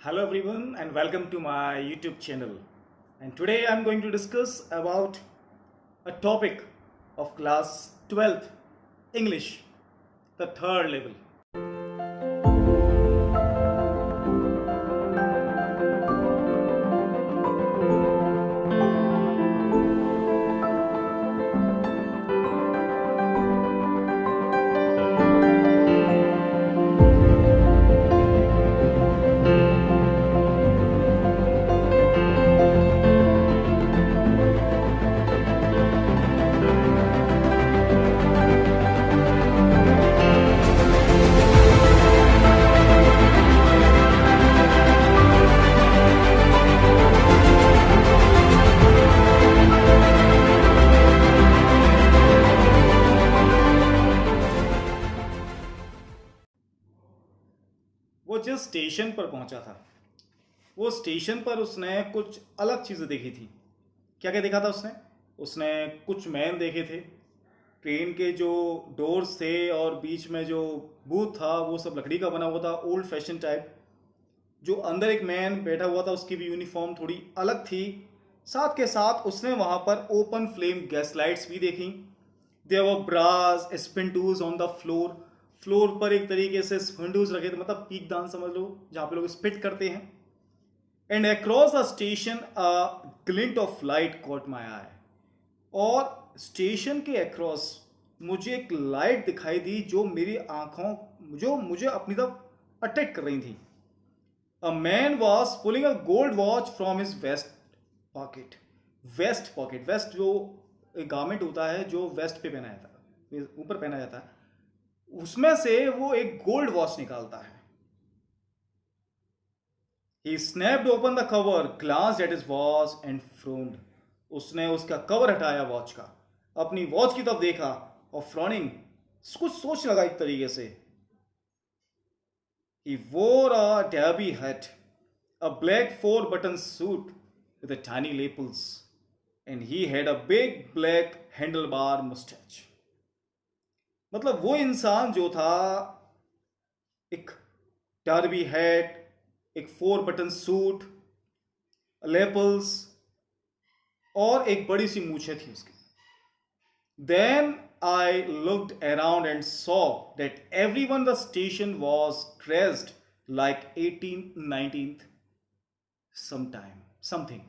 Hello everyone and welcome to my YouTube channel. And today I'm going to discuss about a topic of class 12th English, the third level. वो जिस station पर पहुंचा था वो station पर उसने कुछ अलग चीज़ें देखी थी। क्या क्या देखा था उसने? उसने कुछ मैन देखे थे। ट्रेन के जो डोर्स थे और बीच में जो बूथ था वो सब लकड़ी का बना हुआ था, ओल्ड फैशन टाइप। जो अंदर एक मैन बैठा हुआ था उसकी भी यूनिफॉर्म थोड़ी अलग थी। साथ के साथ उसने वहाँ पर ओपन फ्लेम गैस लाइट्स भी देखी। There were brass spittoons on the floor. Floor पर एक तरीके से स्पिंटूज रखे थे, मतलब पीक दान समझ लो, जहाँ पे लोग स्पिट करते हैं। And across the station a glint of light caught my eye. और स्टेशन के अक्रॉस मुझे एक लाइट दिखाई दी जो मेरी आंखों जो मुझे अपनी तरफ अट्रैक्ट कर रही थी। A man was pulling a gold watch from his vest pocket. Vest जो एक गारमेंट होता है जो वेस्ट पे पहना जाता है, ऊपर पहना जाता है, उसमें से वो एक गोल्ड वॉच निकालता है। He snapped open the cover, glanced at his watch and frowned. उसने उसका कवर हटाया वॉच का, अपनी वॉच की तरफ देखा और फ्रॉनिंग कुछ सोच लगा एक तरीके से। He wore a derby hat, a black four-button suit with a tiny lapels, and he had a big black handlebar mustache. मतलब वो इंसान जो था, एक डार्बी हैट, एक 4 बटन सूट, लेपल्स और एक बड़ी सी मूछें थी उसकी। Then I looked around and saw that everyone the station was dressed like 1819th something.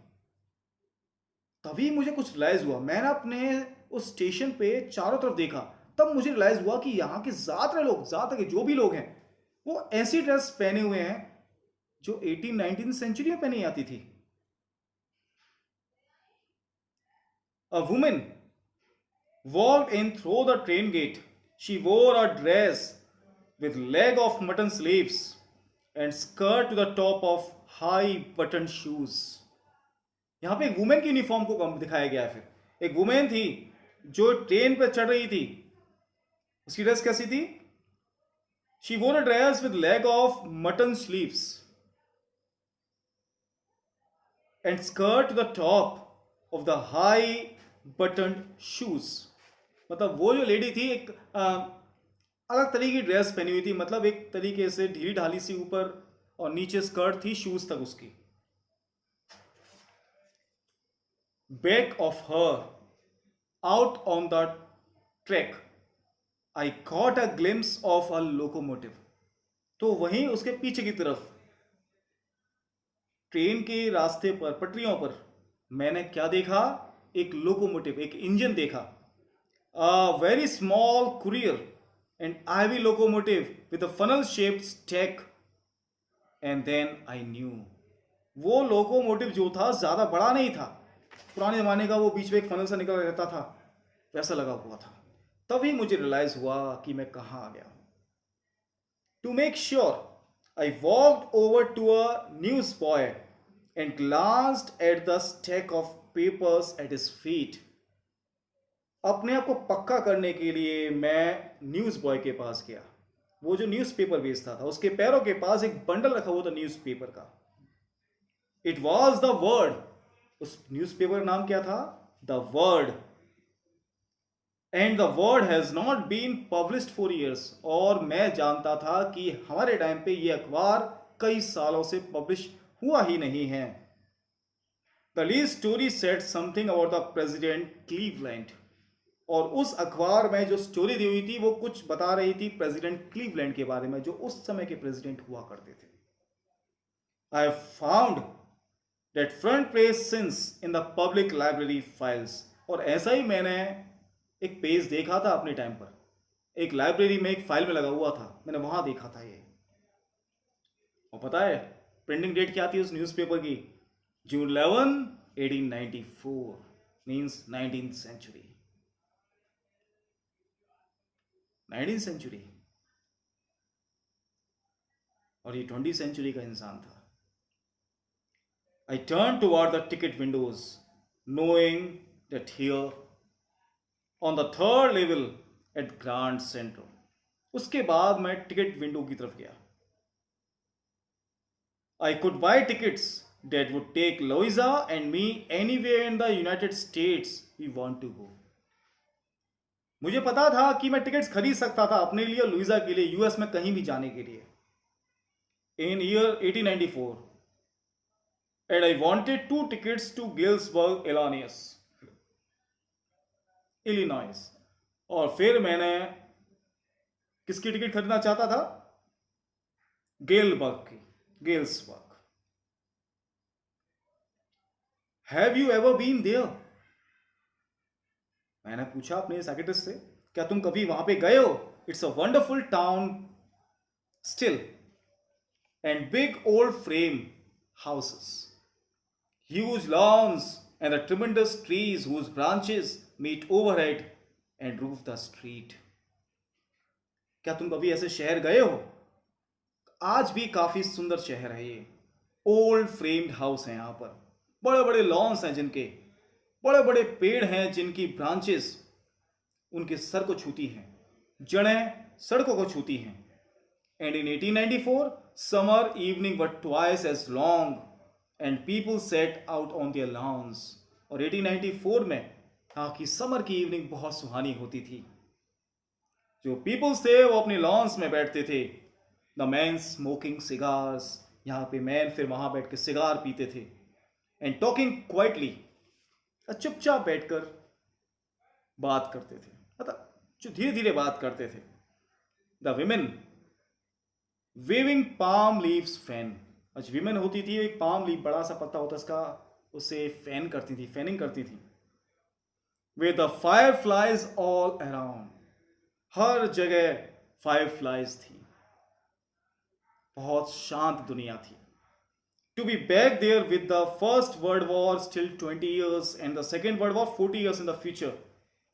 तभी मुझे कुछ रियलाइज हुआ। मैंने अपने उस स्टेशन पे चारों तरफ देखा, तब मुझे रियलाइज हुआ कि यहाँ के ज्यादातर के जो भी लोग हैं वो ऐसी ड्रेस पहने हुए हैं जो 18-19 सेंचुरी में पहनी जाती थी। A woman walked in through the train gate. She wore a dress with leg of mutton sleeves and skirt to the top of high button shoes. यहाँ पे एक वुमेन की यूनिफॉर्म को कम दिखाया गया है। फिर एक वुमेन थी जो ट्रेन पर चढ़ रही थी। उसकी ड्रेस कैसी थी? She wore a dress with leg of mutton sleeves and skirt to the top of the high buttoned shoes. मतलब वो जो लेडी थी एक अलग तरीके की ड्रेस पहनी हुई थी, मतलब एक तरीके से ढीली ढाली सी ऊपर और नीचे स्कर्ट थी, शूज तक उसकी। Back of her, out on the track, I caught a glimpse of a locomotive. तो वहीं उसके पीछे की तरफ ट्रेन के रास्ते पर, पटरियों पर, मैंने क्या देखा? एक लोकोमोटिव, एक इंजन देखा। A very small courier and ivy locomotive with a funnel shaped stack. And then I knew. वो लोकोमोटिव जो था ज्यादा बड़ा नहीं था, पुराने जमाने का, वो बीच में एक फनल सा निकल रहता था, वैसा लगा हुआ था। तभी मुझे रियलाइज हुआ कि मैं कहाँ आ गया। To make sure, I walked over to a newsboy and glanced at the stack of papers at his feet. अपने आप को पक्का करने के लिए मैं न्यूज बॉय के पास गया। वो जो न्यूज़पेपर बेचता था, उसके पैरों के पास एक बंडल रखा हुआ था न्यूज़पेपर का। It was the word. उस न्यूज़पेपर का नाम क्या था? The word. And the word has not been published for years. और मैं जानता था कि हमारे टाइम पे ये अखबार कई सालों से पब्लिश हुआ ही नहीं है। The lead story said something about the president Cleveland, और उस अखबार में जो स्टोरी दी हुई थी वो कुछ बता रही थी प्रेसिडेंट क्लीवलैंड के बारे में, जो उस समय के प्रेसिडेंट हुआ करते थे। I found that front page since in the public library files, और ऐसा ही मैंने एक पेज देखा था अपने टाइम पर, एक लाइब्रेरी में एक फाइल में लगा हुआ था, मैंने वहां देखा था ये। और पता है प्रिंटिंग डेट क्या थी उस न्यूज़पेपर की? जून 11 1894, means 19th century. 19th century, और ये 20th सेंचुरी का इंसान था। I turned toward the ticket windows, knowing that here on the third level at Grand Central, उसके बाद मैं टिकट विंडो की तरफ गया। I could buy tickets that would take Louisa and me anywhere in the United States we want to go. मुझे पता था कि मैं टिकट्स खरीद सकता था अपने लिए, लुइजा के लिए, यूएस में कहीं भी जाने के लिए। In year 1894, and I wanted 2 tickets to Galesburg, Illinois. और फिर मैंने किसकी टिकट खरीदना चाहता था? गेलबर्ग की, Galesburg. Have you ever been there? मैंने पूछा अपने साइकियाट्रिस्ट से, क्या तुम कभी वहां पे गए हो? It's a wonderful town still, and big old frame houses, huge lawns and the tremendous trees whose branches meet overhead and roof the street. क्या तुम कभी ऐसे शहर गए हो? आज भी काफी सुंदर शहर है ये। ओल्ड फ्रेम्ड हाउस है यहाँ पर, बड़े बड़े लॉन्स हैं जिनके, बड़े बड़े पेड़ हैं जिनकी ब्रांचेस उनके सर को छूती हैं, जड़ें सड़कों को छूती हैं। And in 1894 summer evening were twice as long and people set out on their lawns. और 1894 में यहाँ की समर की इवनिंग बहुत सुहानी होती थी। जो पीपल्स थे वो अपने लॉन्स में बैठते थे। द मैन स्मोकिंग सिगार्स, यहाँ पे मैन फिर वहां बैठ के सिगार पीते थे। एंड टॉकिंग क्वाइटली, चुपचाप बैठकर बात करते थे, मतलब जो धीरे धीरे बात करते थे। The women waving palm leaves fan, जो विमेन होती थी एक पाम लीफ, बड़ा सा पत्ता होता इसका, उसे फैन करती थी, फैनिंग करती थी। With the fire flies all around, हर जगह फायर फ्लाइज थी, बहुत शांत दुनिया थी। To be back there with the first world war still 20 years and the second world war 40 years in the future,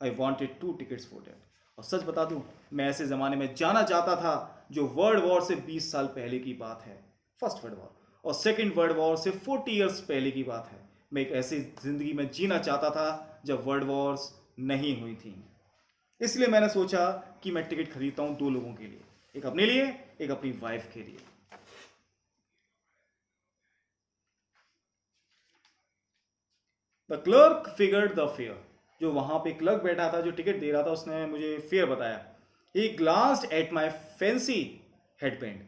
I wanted 2 tickets for that. और सच बता दूं, मैं ऐसे जमाने में जाना चाहता था जो वर्ल्ड वॉर से 20 साल पहले की बात है, फर्स्ट वर्ल्ड वॉर, और सेकेंड वर्ल्ड वॉर से 40 years पहले की बात है। मैं एक ऐसी जिंदगी में जीना चाहता था जब वर्ल्ड वॉर्स नहीं हुई थी। इसलिए मैंने सोचा कि मैं टिकट खरीदता हूं 2 लोगों के लिए, एक अपने लिए, एक अपनी वाइफ के लिए। The clerk figured the fair, जो वहां पे क्लर्क बैठा था जो टिकट दे रहा था, उसने मुझे फेयर बताया। He glanced at my fancy headband,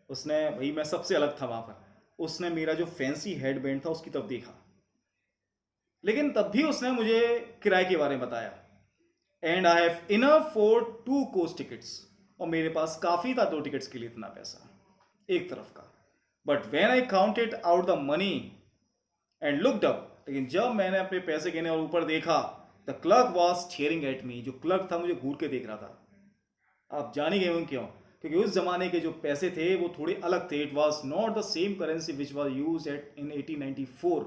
उसने, भाई मैं सबसे अलग था वहां पर, उसने मेरा जो फैंसी हेडबैंड था उसकी तरफ देखा। लेकिन तब भी उसने मुझे किराए के बारे में बताया। And I have enough for 2 coach tickets, और मेरे पास काफी था 2 टिकट्स के लिए इतना पैसा एक तरफ का। But when I counted out the money and looked up, लेकिन जब मैंने अपने पैसे गिने और ऊपर देखा, the clerk was staring at me, जो क्लर्क था मुझे घूर के देख रहा था। आप जान ही गए होंगे क्यों, क्योंकि उस जमाने के जो पैसे थे वो थोड़े अलग थे। It was not the same currency which was used in 1894।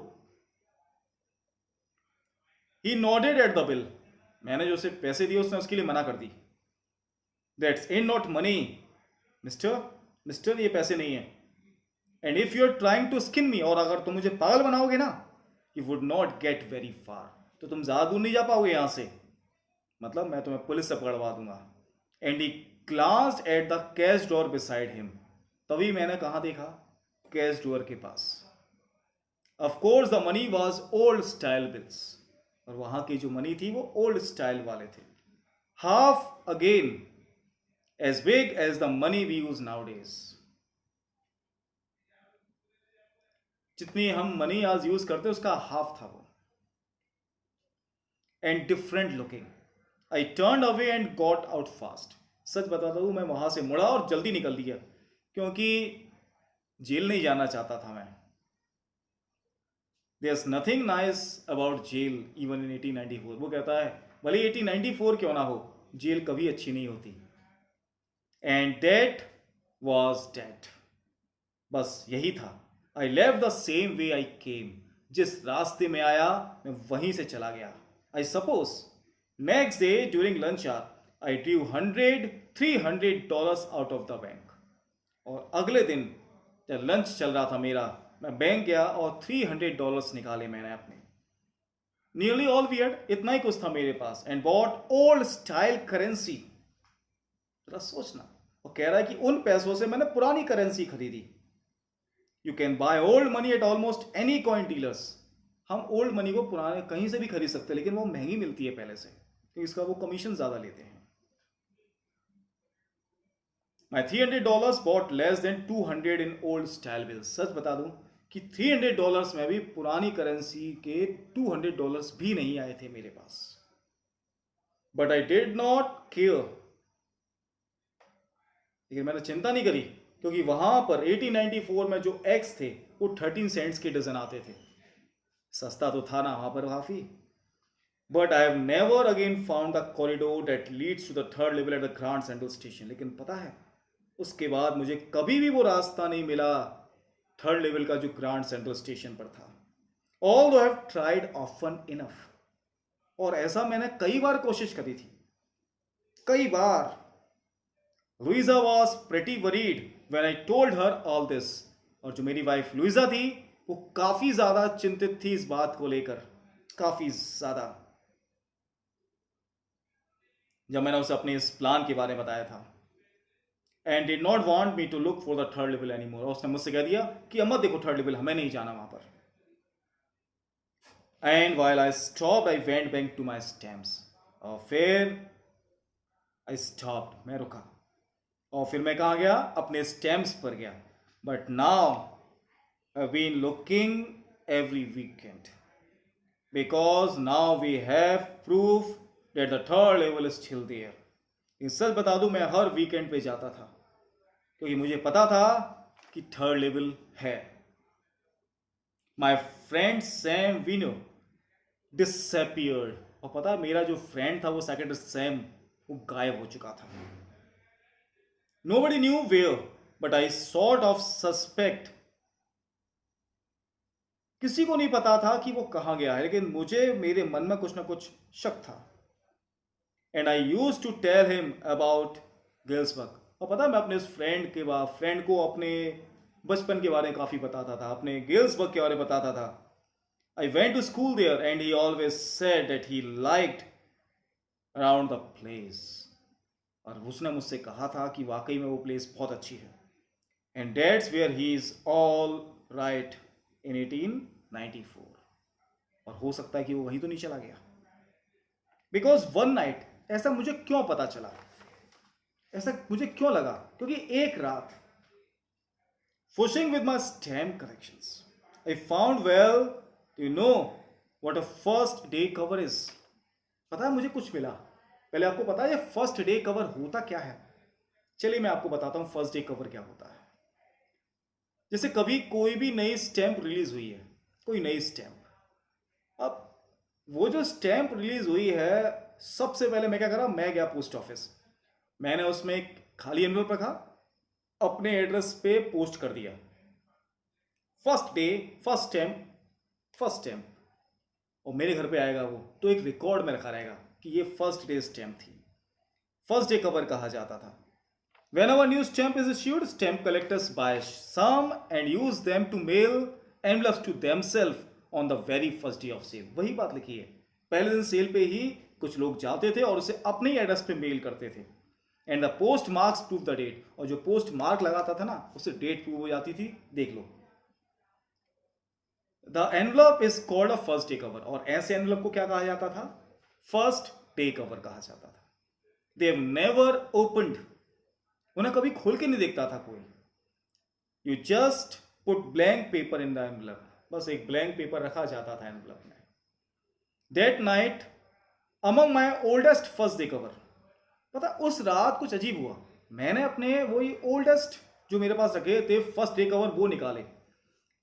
He nodded at the bill, मैंने जो उसे पैसे दिए उसने उसके लिए मना कर दी। That's in not money mister, ये पैसे नहीं है। And if you are trying to skin me, और अगर तुम मुझे पागल बनाओगे ना, you would not get very far, तो तुम ज्यादा दूर नहीं जा पाओगे यहां से, मतलब मैं तुम्हें पुलिस से पकड़वा दूंगा। And he glanced at the cash drawer beside him, तभी मैंने कहा देखा, कैश ड्रॉअर के पास। Of course the money was old style bills, और वहां की जो मनी थी वो ओल्ड स्टाइल वाले थे, half again as big as the money we use nowadays. जितनी हम मनी आज यूज करते उसका हाफ था वो. And different looking. I turn away and got out fast. सच बताता हूँ, मैं वहां से मुड़ा और जल्दी निकल दिया, क्योंकि जेल नहीं जाना चाहता था मैं. There is nothing nice about jail even in 1894. वो कहता है भले 1894 क्यों ना हो, जेल कभी अच्छी नहीं होती. And that was that. बस यही था. आई लेव द सेम वे आई केम. जिस रास्ते में आया मैं वहीं से चला गया. I suppose next day during lunch hour I drew $300 out of the bank. और अगले दिन जब लंच चल रहा था मेरा, मैं बैंक गया और $300 निकाले मैंने अपने. नियरली ऑल वियर्ड, इतना ही कुछ था मेरे पास. And bought old style currency. जरा सोचना, वो कह रहा है कि उन पैसों से मैंने पुरानी करेंसी खरीदी. You can by old money at almost any coin dealers. हम ओल्ड मनी को पुराने कहीं से भी खरीद सकते हैं, लेकिन वो महंगी मिलती है पहले से, क्योंकि इसका वो कमीशन ज्यादा लेते हैं. My $300 bought less than 200 in old style bills. सच बता दूं कि $300 में भी पुरानी करेंसी के $200 भी नहीं आए थे मेरे पास. But I did not care. लेकिन मैंने चिंता नहीं करी, क्योंकि वहां पर 1894 में जो एग्स थे वो 13 सेंट्स के डजन आते थे. सस्ता तो था ना वहां पर काफी. But I have never again found the corridor that leads to the third level at the Grand Central Station. लेकिन पता है, उसके बाद मुझे कभी भी वो रास्ता नहीं मिला थर्ड लेवल का जो ग्रांड सेंट्रल स्टेशन पर था. Although I have tried often enough. और ऐसा मैंने कई बार कोशिश करी थी, कई बार. Louisa was pretty worried when I told her all this. और जो मेरी वाइफ लुइजा थी, वो काफी ज्यादा चिंतित थी इस बात को लेकर, काफी ज्यादा, जब मैंने उसे अपने इस प्लान के बारे में बताया था. And did not want me to look for the third level any more. उसने मुझसे कह दिया कि अब मत देखो थर्ड लेवल, हमें नहीं जाना वहां पर. And while I stopped I went back to my stamps. और फिर आई स्टॉप्ड, मैं रुका, और फिर मैं कहाँ गया, अपने स्टैम्प्स पर गया. But now I been looking every weekend, because now we have proof that the third level is still there. इन सच बता दूं, मैं हर वीकेंड पे जाता था, क्योंकि मुझे पता था कि थर्ड लेवल है. My friend Sam veno disappeared. और पता है, मेरा जो फ्रेंड था वो साइकियाट्रिस्ट सैम, वो गायब हो चुका था. Nobody knew where, but I sort of suspect. किसी को नहीं पता था कि वो कहाँ गया है, लेकिन मुझे मेरे मन में कुछ ना कुछ शक था. And I use to tell him about Galesburg. और पता है, मैं अपने उस फ्रेंड को अपने बचपन के बारे में काफ़ी बताता था, अपने गिल्सबर्ग के बारे में बताता था. I went to school there and he always said that he liked around the place. और उसने मुझसे कहा था कि वाकई में वो प्लेस बहुत अच्छी है. And that's where he is all right in 1894. और हो सकता है कि वो वहीं तो नहीं चला गया. बिकॉज वन नाइट, ऐसा मुझे क्यों पता चला, ऐसा मुझे क्यों लगा, क्योंकि एक रात fishing with my stamp collections I found, well you know what a first day cover is. पता है मुझे कुछ मिला. पहले आपको पता है ये फर्स्ट डे कवर होता क्या है? चलिए मैं आपको बताता हूं फर्स्ट डे कवर क्या होता है. जैसे कभी कोई भी नई स्टैंप रिलीज हुई है, कोई नई स्टैंप. अब वो जो स्टैंप रिलीज हुई है, सबसे पहले मैं क्या करा, मैं गया पोस्ट ऑफिस, मैंने उसमें एक खाली एनवलप रखा, अपने एड्रेस पे पोस्ट कर दिया. फर्स्ट डे फर्स्ट स्टैंप, और मेरे घर पे आएगा वो, तो एक रिकॉर्ड में रखा रहेगा कि ये फर्स्ट डे स्टैंप थी. फर्स्ट डे कवर कहा जाता था. Whenever new stamp is issued, stamp collectors buy some and use them to mail envelopes to themselves on the very first day of sale. वही बात लिखी है, पहले दिन सेल पे ही कुछ लोग जाते थे और उसे अपने ही एड्रेस पे मेल करते थे. And the postmarks prove the date. और जो पोस्ट मार्क लगाता था ना, उससे डेट प्रूव हो जाती थी. देख लो, the envelope is called a first day cover. और ऐसे एनवलप को क्या कहा जाता था? फर्स्ट डे कवर कहा जाता था. They have never opened. उन्हें कभी खोल के नहीं देखता था कोई. You just put blank paper in the envelope, बस एक ब्लैंक पेपर रखा जाता था एनवलप में. That night among my oldest first day cover, पता उस रात कुछ अजीब हुआ. मैंने अपने वही ओल्डेस्ट जो मेरे पास रखे थे फर्स्ट डे कवर वो निकाले.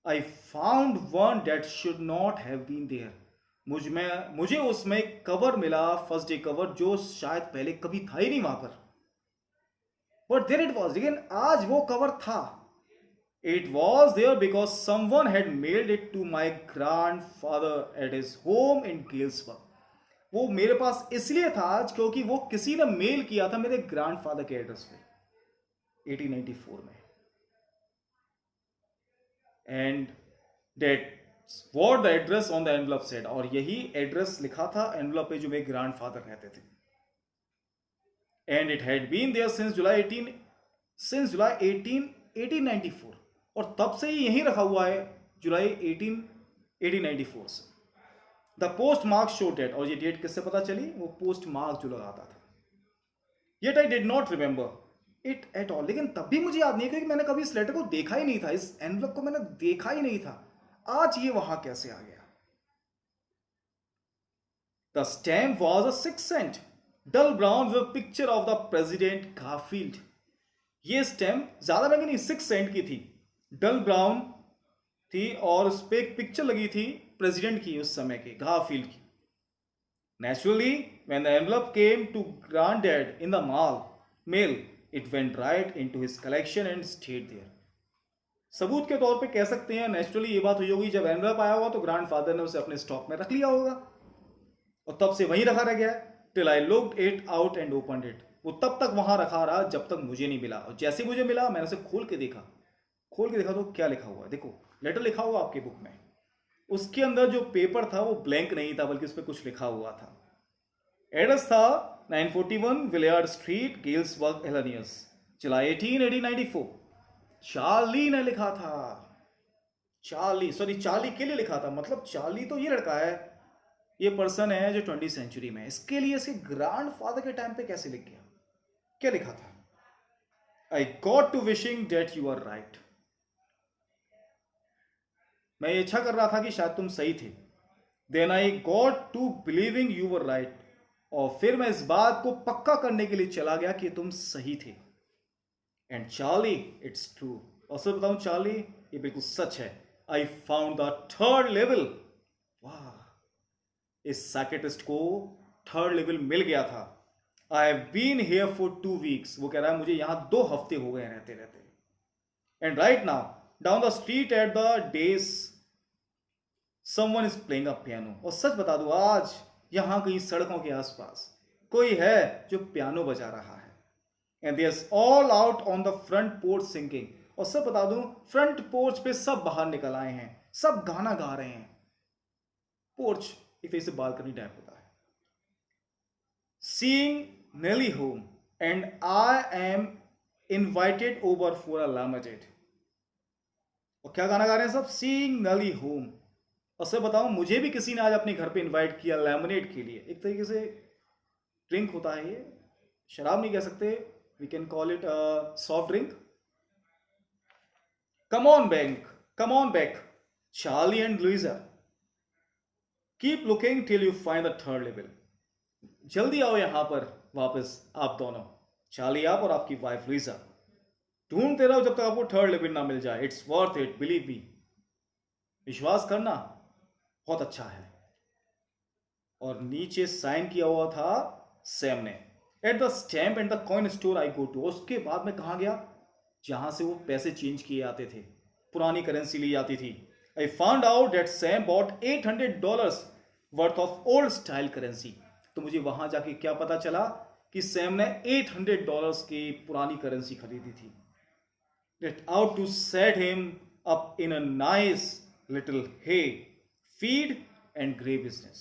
I found one that should not have been there. मुझे उसमें कवर मिला, फर्स्ट डे कवर, जो शायद पहले कभी था ही नहीं वहां पर. बट देयर इट वॉज, लेकिन आज वो कवर था. It was there because someone had mailed it to my grandfather at his home in Galesburg. वो मेरे पास इसलिए था आज क्योंकि वो किसी ने मेल किया था मेरे ग्रैंडफादर के एड्रेस पे 1894 में. And that what the address on the envelope said, और यही एड्रेस लिखा था एनवलप पे जो मेरे ग्रैंडफादर रहते थे. And it had been there since July 1894, और तब से ही यहीं रखा हुआ है जुलाई 1894 से. The post mark show that, और ये डेट किससे पता चली, वो पोस्ट मार्क जो लगाता था. Yet I did not remember it at all, लेकिन तब भी मुझे याद नहीं है क्योंकि मैंने कभी इस लेटर को देखा ही नहीं था, इस एनवलप को मैंने देखा ही नहीं था. आज ये वहां कैसे आ गया. The stamp was a 6 cent dull brown with picture of the president Garfield. ये स्टैम्प ज्यादा महंगी नहीं, 6 cent की थी, डल ब्राउन थी, और उस पर एक पिक्चर लगी थी प्रेसिडेंट की उस समय की, गारफील्ड की. Naturally, when the envelope came to granddad in the mail, it went right into his collection and stayed there. सबूत के तौर पे कह सकते हैं नेचुरली ये बात हुई होगी, जब एनवलप आया होगा तो ग्रैंडफादर ने उसे अपने स्टॉक में रख लिया होगा और तब से वहीं रखा रह गया. Till I looked it out and opened it, वो तब तक वहां रखा रहा जब तक मुझे नहीं मिला, और जैसे मुझे मिला मैंने उसे खोल के देखा तो क्या लिखा हुआ है. देखो लेटर लिखा हुआ आपकी बुक में, उसके अंदर जो पेपर था वो ब्लैंक नहीं था बल्कि उस पर कुछ लिखा हुआ था. एड्रेस था 941 विलियर्ड स्ट्रीट, गेल्सबर्ग, इलिनॉइस, जुलाई 18, 1894. चार्ली ने लिखा था. चार्ली के लिए लिखा था, मतलब चार्ली तो ये लड़का है, ये पर्सन है जो 20th सेंचुरी में, इसके लिए इसके ग्रैंडफादर के टाइम पे कैसे लिख गया, क्या लिखा था. I got to wishing that you are right, मैं इच्छा कर रहा था कि शायद तुम सही थे. Then I got to believing you were right, और फिर मैं इस बात को पक्का करने के लिए चला गया कि तुम सही थे. एंड चार्ली इट्स ट्रू, और सर बताऊं चार्ली ये बिल्कुल सच है. I found the third level. वाह, इस साइकेट्रिस्ट को थर्ड लेवल मिल गया था. I have been here for 2 weeks, वो कह रहा है मुझे यहां 2 हफ्ते हो गए रहते रहते. And right now down the street at the Des someone is playing a piano, और सच बता दूं आज यहां कहीं सड़कों के आसपास कोई है जो पियानो बजा रहा है. And they are all out on the front porch singing, और सब बता दूं फ्रंट पोर्च पे सब बाहर निकल आए हैं, सब गाना गा रहे हैं. पोर्च एक तरह से बालकनी टाइप होता है. Seeing Nellie home and I am invited over for a lemonade, और क्या गाना गा रहे हैं सब, सीइंग नेली होम. और सर बताऊं मुझे भी किसी ने आज अपने घर पे इनवाइट किया लेमनेड के लिए, एक तरीके से ड्रिंक होता है ये, शराब नहीं कह सकते, we can call it soft drink. Come on back Charlie and Louisa, keep looking till you find the third level. जल्दी आओ यहां पर वापस आप दोनों, चार्ली आप और आपकी वाइफ लुइजा, ढूंढते रहो जब तक आपको थर्ड लेवल ना मिल जाए. It's worth it, believe me, विश्वास करना, बहुत अच्छा है. और नीचे साइन किया हुआ था सैम ने. At the stamp and the coin store I go to, उसके बाद में कहां गया, जहां से वो पैसे चेंज किए जाते थे, पुरानी करेंसी ली जाती थी. I found out that Sam bought $800 worth of old style currency. तो मुझे वहां जाके क्या पता चला कि सैम ने $800 की पुरानी करेंसी खरीदी थी. That out to set him up in a nice little hay, feed and grey business.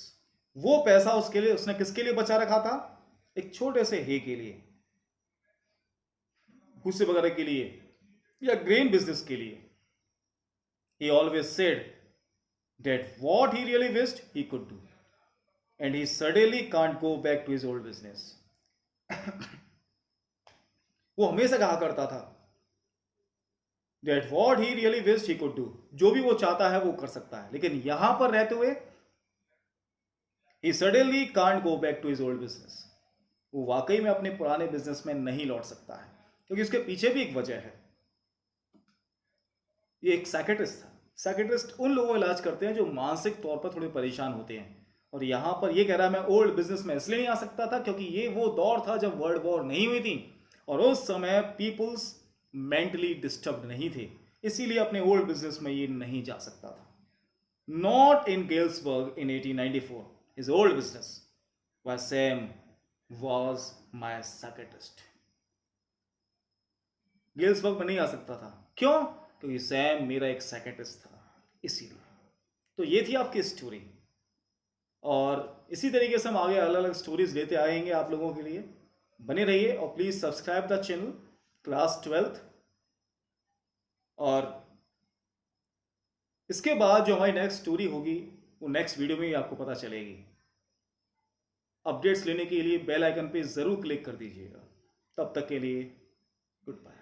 वो पैसा उसके लिए उसने किसके लिए बचा रखा था, एक छोटे से हे के लिए, भूसे वगैरह के लिए, या ग्रेन बिजनेस के लिए. He always said that what he really wished he could do, and he certainly can't go back to his old business. वो हमेशा कहा करता था that what he really wished he could do, जो भी वो चाहता है वो कर सकता है, लेकिन यहां पर रहते हुए he suddenly can't go back to his old business. वो वाकई में अपने पुराने बिजनेस में नहीं लौट सकता है, क्योंकि उसके पीछे भी एक वजह है। ये एक साइकेट्रिस्ट था। साइकेट्रिस्ट उन लोगों को इलाज करते हैं जो मानसिक तौर पर थोड़े परेशान होते हैं, और यहां पर ये कह रहा है मैं ओल्ड बिजनेस में इसलिए नहीं आ सकता था क्योंकि ये वो दौर था जब वर्ल्ड वॉर नहीं हुई थी और उस समय पीपुल्स मेंटली डिस्टर्ब नहीं थे, इसीलिए अपने ओल्ड बिजनेस में ये नहीं जा सकता था। Not in Galesburg in 1894, his old business, where Sam was my psychiatrist. Galesburg में नहीं आ सकता था, क्यों? क्योंकि सैम मेरा एक साइकेट्रिस्ट था, इसीलिए। तो ये थी आपकी स्टोरी, और इसी तरीके से हम आगे अलग अलग स्टोरीज लेते आएंगे आप लोगों के लिए। बने रहिए और please subscribe the channel class 12th। और इसके बाद जो हमारी नेक्स्ट स्टोरी होगी वो नेक्स्ट वीडियो में ही आपको पता चलेगी। अपडेट्स लेने के लिए बेल आइकन पे ज़रूर क्लिक कर दीजिएगा। तब तक के लिए गुड बाय।